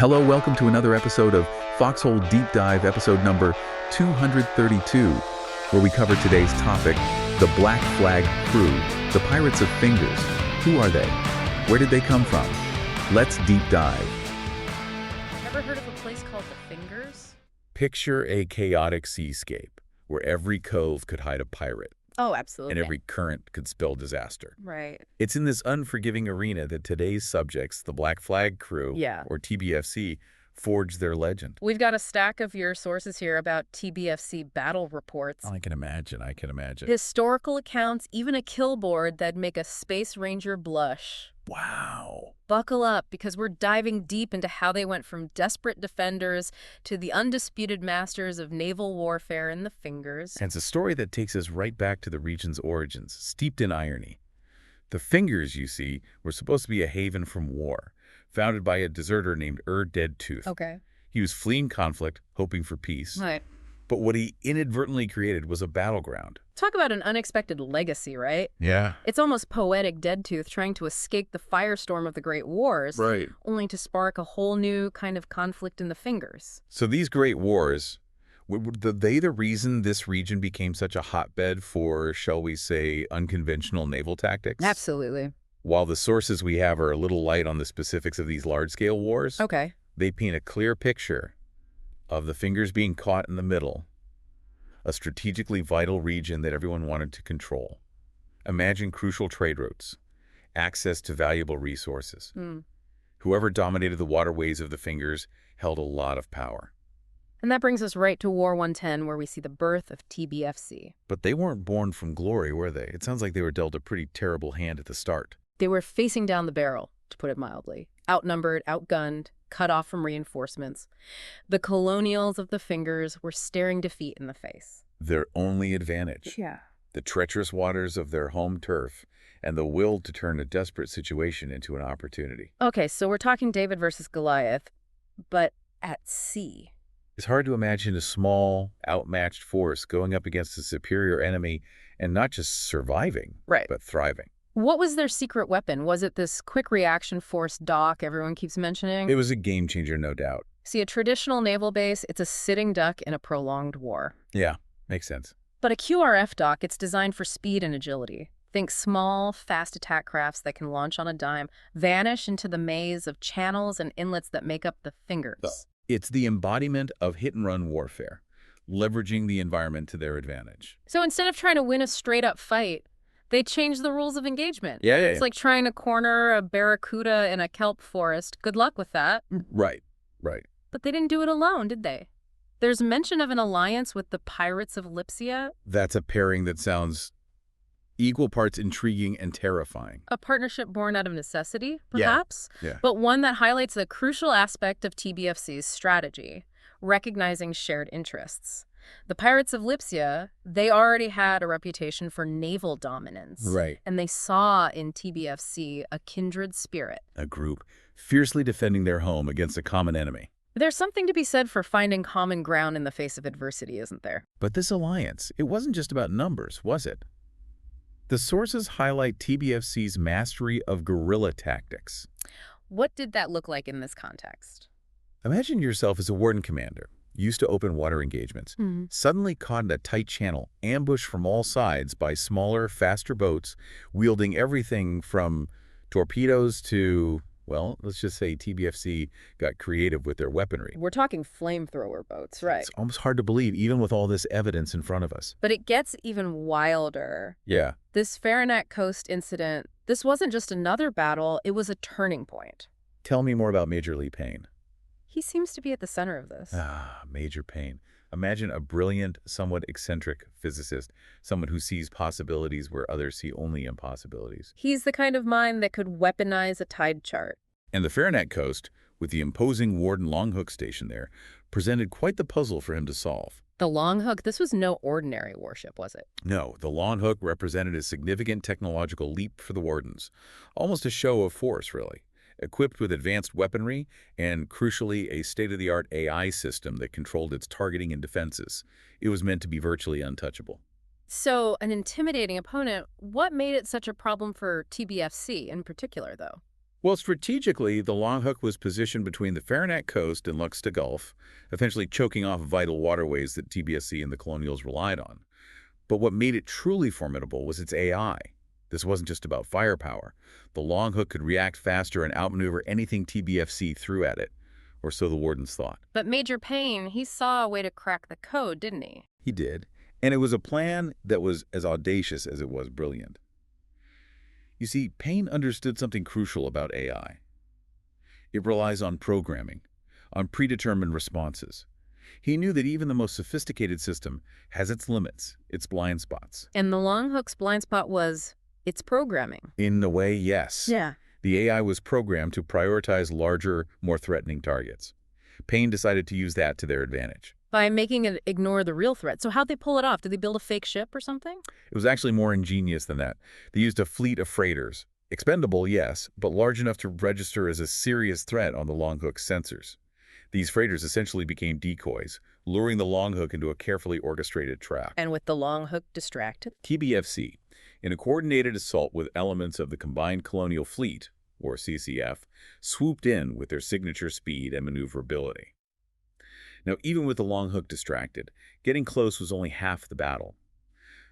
Hello, welcome to another episode of Foxhole Deep Dive, episode number 232, where we cover today's topic, the Black Flag Crew, the Pirates of Fingers. Who are they? Where did they come from? Let's deep dive. Ever heard of a place called the Fingers? Picture a chaotic seascape where every cove could hide a pirate Oh, absolutely. and every current could spell disaster. Right. It's in this unforgiving arena that today's subjects, the Black Flag Crew, or TBFC, forged their legend. We've got a stack of your sources here about TBFC battle reports. I can imagine. Historical accounts, even a kill board that'd make a Space Ranger blush. Wow. Buckle up, because we're diving deep into how they went from desperate defenders to the undisputed masters of naval warfare in the Fingers. And it's a story that takes us right back to the region's origins, steeped in irony. The Fingers, you see, were supposed to be a haven from war, founded by a deserter named Dead Tooth. Okay. He was fleeing conflict, hoping for peace. Right. But what he inadvertently created was a battleground. Talk about an unexpected legacy, right? Yeah. It's almost poetic, Dead Tooth trying to escape the firestorm of the Great Wars, Right. only to spark a whole new kind of conflict in the Fingers. So these great wars, were they the reason this region became such a hotbed for, shall we say, unconventional naval tactics? Absolutely. While the sources we have are a little light on the specifics of these large-scale wars, Okay. they paint a clear picture of the Fingers being caught in the middle, a strategically vital region that everyone wanted to control. Imagine crucial trade routes, access to valuable resources. Whoever dominated the waterways of the Fingers held a lot of power. And that brings us right to War 110, where we see the birth of TBFC. But they weren't born from glory, were they? It sounds like they were dealt a pretty terrible hand at the start. They were facing down the barrel, to put it mildly. Outnumbered, outgunned, cut off from reinforcements. The colonials of the Fingers were staring defeat in the face. Their only advantage. Yeah. The treacherous waters of their home turf and the will to turn a desperate situation into an opportunity. Okay, so we're talking David versus Goliath, but at sea. It's hard to imagine a small, outmatched force going up against a superior enemy and not just surviving, Right. but thriving. What was their secret weapon? Was it this quick reaction force dock everyone keeps mentioning? It was a game changer, no doubt. See, a traditional naval base, it's a sitting duck in a prolonged war. Yeah, makes sense. But a QRF dock, it's designed for speed and agility. Think small, fast attack crafts that can launch on a dime, vanish into the maze of channels and inlets that make up the Fingers. It's the embodiment of hit-and-run warfare, leveraging the environment to their advantage. So instead of trying to win a straight-up fight, they changed the rules of engagement. Yeah. It's like trying to corner a barracuda in a kelp forest. Good luck with that. Right. But they didn't do it alone, did they? There's mention of an alliance with the Pirates of Lipsia, That's a pairing that sounds equal parts intriguing and terrifying. a partnership born out of necessity, Yeah. perhaps, Yeah. but one that highlights a crucial aspect of TBFC's strategy, recognizing shared interests. The Pirates of Lipsia, they already had a reputation for naval dominance. Right. And they saw in TBFC a kindred spirit. A group fiercely defending their home against a common enemy. There's something to be said for finding common ground in the face of adversity, isn't there? But this alliance, it wasn't just about numbers, was it? The sources highlight TBFC's mastery of guerrilla tactics. What did that look like in this context? Imagine yourself as a warden commander, used to open water engagements, suddenly caught in a tight channel, ambushed from all sides by smaller, faster boats, wielding everything from torpedoes to, well, let's just say TBFC got creative with their weaponry. We're talking flamethrower boats, right? It's almost hard to believe, even with all this evidence in front of us. But it gets even wilder. Yeah. This Farragut Coast incident, this wasn't just another battle, it was a turning point. Tell me more about Major Lee Payne. He seems to be at the center of this. Major Payne. Imagine a brilliant, somewhat eccentric physicist, someone who sees possibilities where others see only impossibilities. He's the kind of mind that could weaponize a tide chart. And the Farragut Coast, with the imposing Warden Longhook station there, presented quite the puzzle for him to solve. The Longhook, this was no ordinary warship, was it? No, the Longhook represented a significant technological leap for the Wardens. Almost a show of force, really. Equipped with advanced weaponry and, crucially, a state-of-the-art AI system that controlled its targeting and defenses. It was meant to be virtually untouchable. So, an intimidating opponent. What made it such a problem for TBFC in particular, though? Well, strategically, the Longhook was positioned between the Farragut Coast and Luxta Gulf, eventually choking off vital waterways that TBSC and the colonials relied on. But what made it truly formidable was its AI. This wasn't just about firepower. The Longhook could react faster and outmaneuver anything TBFC threw at it, or so the wardens thought. But Major Payne, he saw a way to crack the code, didn't he? He did, and it was a plan that was as audacious as it was brilliant. You see, Payne understood something crucial about AI. It relies on programming, on predetermined responses. He knew that even the most sophisticated system has its limits, its blind spots. And the Longhook's blind spot was its programming. In a way, yes. Yeah. The AI was programmed to prioritize larger, more threatening targets. Payne decided to use that to their advantage. By making it ignore the real threat. So how'd they pull it off? Did they build a fake ship or something? It was actually more ingenious than that. They used a fleet of freighters. Expendable, yes, but large enough to register as a serious threat on the Longhook's sensors. These freighters essentially became decoys, luring the Longhook into a carefully orchestrated trap. And with the Longhook distracted? TBFC, in a coordinated assault with elements of the Combined Colonial Fleet, or CCF, swooped in with their signature speed and maneuverability. Now, even with the Longhook distracted, getting close was only half the battle.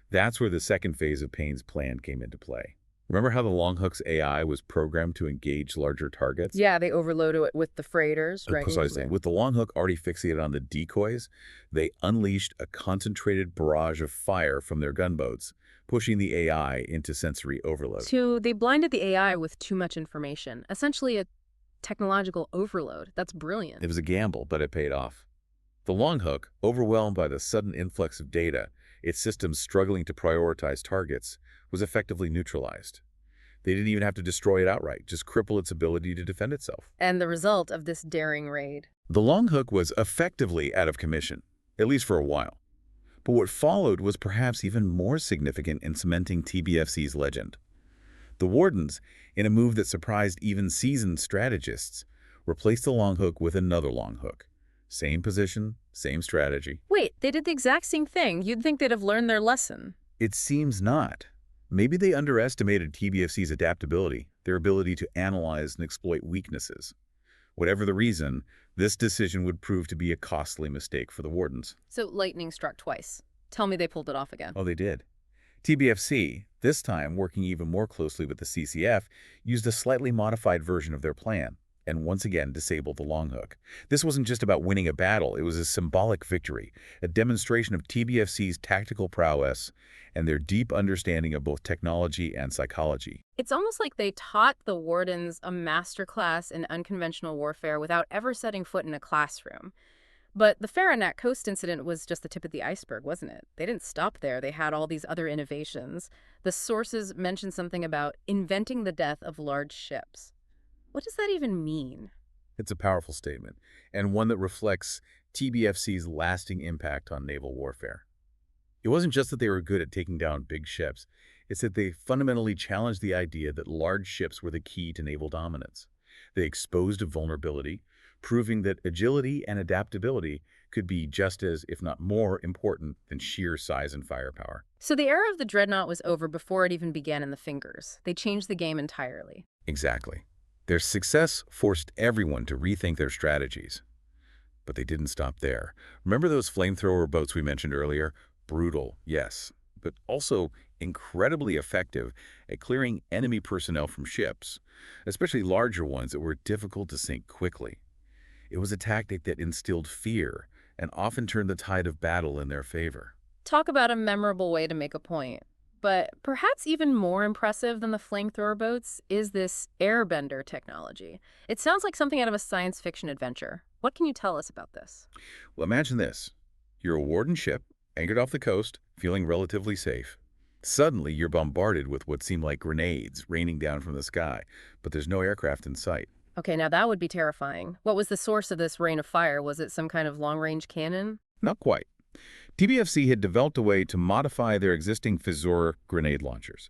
That's where the second phase of Payne's plan came into play. Remember how the Longhook's AI was programmed to engage larger targets? Yeah, they overloaded it with the freighters, right? Precisely. With the Longhook already fixated on the decoys, they unleashed a concentrated barrage of fire from their gunboats, pushing the AI into sensory overload. So they blinded the AI with too much information, essentially a technological overload. That's brilliant. It was a gamble, but it paid off. The Longhook, overwhelmed by the sudden influx of data, its systems struggling to prioritize targets, was effectively neutralized. They didn't even have to destroy it outright, just cripple its ability to defend itself. And the result of this daring raid? The Longhook was effectively out of commission, at least for a while. But what followed was perhaps even more significant in cementing TBFC's legend. The wardens, in a move that surprised even seasoned strategists, replaced the Longhook with another Longhook. Same position, same strategy. Wait, they did the exact same thing. You'd think they'd have learned their lesson. It seems not. Maybe they underestimated TBFC's adaptability, their ability to analyze and exploit weaknesses. Whatever the reason, this decision would prove to be a costly mistake for the wardens. So lightning struck twice. Tell me they pulled it off again. Oh, they did. TBFC, this time working even more closely with the CCF, used a slightly modified version of their plan, and once again disabled the Longhook. This wasn't just about winning a battle, it was a symbolic victory, a demonstration of TBFC's tactical prowess and their deep understanding of both technology and psychology. It's almost like they taught the wardens a masterclass in unconventional warfare without ever setting foot in a classroom. But the Farragut Coast incident was just the tip of the iceberg, wasn't it? They didn't stop there. They had all these other innovations. The sources mentioned something about inventing the death of large ships. What does that even mean? It's a powerful statement, and one that reflects TBFC's lasting impact on naval warfare. It wasn't just that they were good at taking down big ships, it's that they fundamentally challenged the idea that large ships were the key to naval dominance. They exposed a vulnerability, proving that agility and adaptability could be just as, if not more, important than sheer size and firepower. So the era of the dreadnought was over before it even began in the fingers. They changed the game entirely. Exactly. Their success forced everyone to rethink their strategies. But they didn't stop there. Remember those flamethrower boats we mentioned earlier? Brutal, yes, but also incredibly effective at clearing enemy personnel from ships, especially larger ones that were difficult to sink quickly. It was a tactic that instilled fear and often turned the tide of battle in their favor. Talk about a memorable way to make a point. But perhaps even more impressive than the flamethrower boats is this airbender technology. It sounds like something out of a science fiction adventure. What can you tell us about this? Well, imagine this. You're a warden ship, anchored off the coast, feeling relatively safe. Suddenly, you're bombarded with what seem like grenades raining down from the sky, but there's no aircraft in sight. Okay, now that would be terrifying. What was the source of this rain of fire? Was it some kind of long-range cannon? Not quite. TBFC had developed a way to modify their existing Fizor grenade launchers.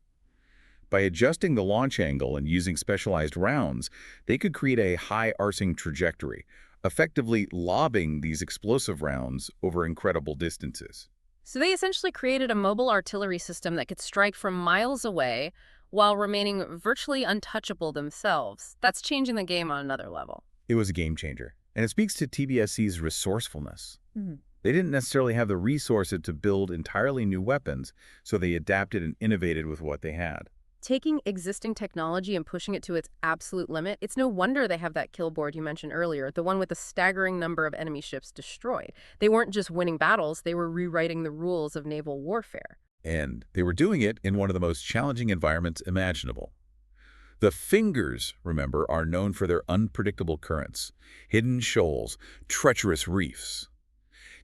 By adjusting the launch angle and using specialized rounds, they could create a high arcing trajectory, effectively lobbing these explosive rounds over incredible distances. So they essentially created a mobile artillery system that could strike from miles away while remaining virtually untouchable themselves. That's changing the game on another level. It was a game changer, and it speaks to TBFC's resourcefulness. Mhm. They didn't necessarily have the resources to build entirely new weapons, so they adapted and innovated with what they had. Taking existing technology and pushing it to its absolute limit, it's no wonder they have that kill board you mentioned earlier, the one with a staggering number of enemy ships destroyed. They weren't just winning battles, they were rewriting the rules of naval warfare. And they were doing it in one of the most challenging environments imaginable. The Fingers, remember, are known for their unpredictable currents, hidden shoals, treacherous reefs.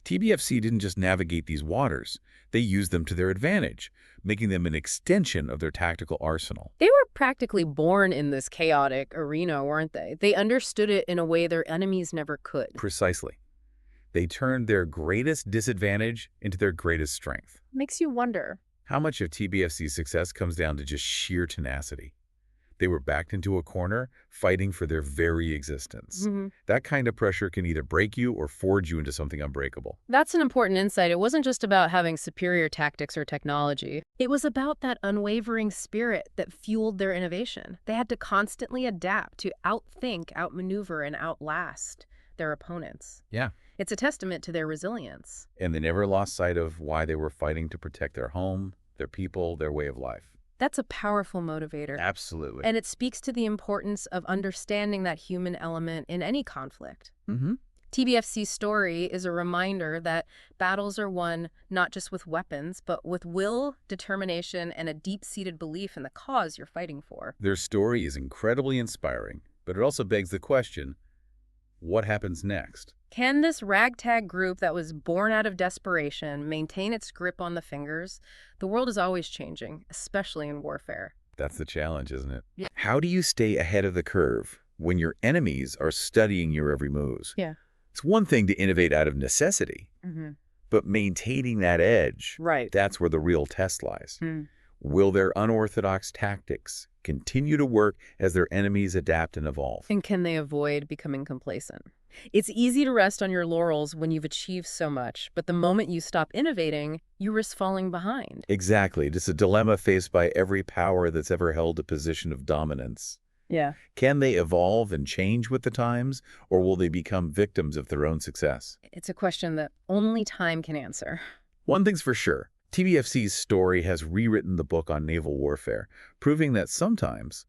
TBFC didn't just navigate these waters, they used them to their advantage, making them an extension of their tactical arsenal. They were practically born in this chaotic arena, weren't they? They understood it in a way their enemies never could. Precisely. They turned their greatest disadvantage into their greatest strength. Makes you wonder. How much of TBFC's success comes down to just sheer tenacity? They were backed into a corner, fighting for their very existence. That kind of pressure can either break you or forge you into something unbreakable. That's an important insight. It wasn't just about having superior tactics or technology. It was about that unwavering spirit that fueled their innovation. They had to constantly adapt to outthink, outmaneuver, and outlast their opponents. Yeah. It's a testament to their resilience. And they never lost sight of why they were fighting to protect their home, their people, their way of life. That's a powerful motivator. Absolutely. And it speaks to the importance of understanding that human element in any conflict. TBFC's story is a reminder that battles are won not just with weapons, but with will, determination, and a deep-seated belief in the cause you're fighting for. Their story is incredibly inspiring, but it also begs the question, what happens next? Can this ragtag group that was born out of desperation maintain its grip on the Fingers? The world is always changing, especially in warfare. That's the challenge, isn't it? Yeah. How do you stay ahead of the curve when your enemies are studying your every move? Yeah. It's one thing to innovate out of necessity, but maintaining that edge, Right. that's where the real test lies. Will their unorthodox tactics continue to work as their enemies adapt and evolve? And can they avoid becoming complacent? It's easy to rest on your laurels when you've achieved so much, but the moment you stop innovating, you risk falling behind. Exactly. It's a dilemma faced by every power that's ever held a position of dominance. Yeah. Can they evolve and change with the times, or will they become victims of their own success? It's a question that only time can answer. One thing's for sure, TBFC's story has rewritten the book on naval warfare, proving that sometimes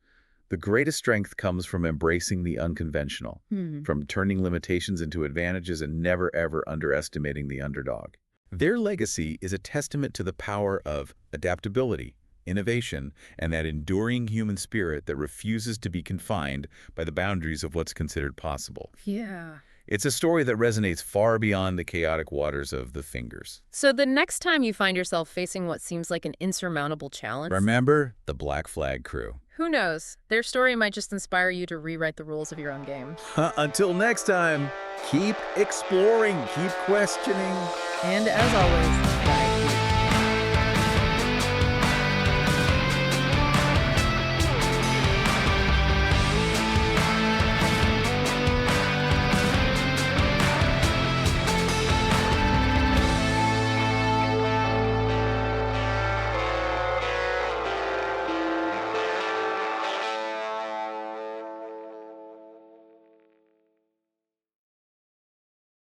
the greatest strength comes from embracing the unconventional, from turning limitations into advantages and never ever underestimating the underdog. Their legacy is a testament to the power of adaptability, innovation, and that enduring human spirit that refuses to be confined by the boundaries of what's considered possible. Yeah. It's a story that resonates far beyond the chaotic waters of the Fingers. So the next time you find yourself facing what seems like an insurmountable challenge, Remember the Black Flag crew. who knows? Their story might just inspire you to rewrite the rules of your own game. Until next time, keep exploring, keep questioning. And as always,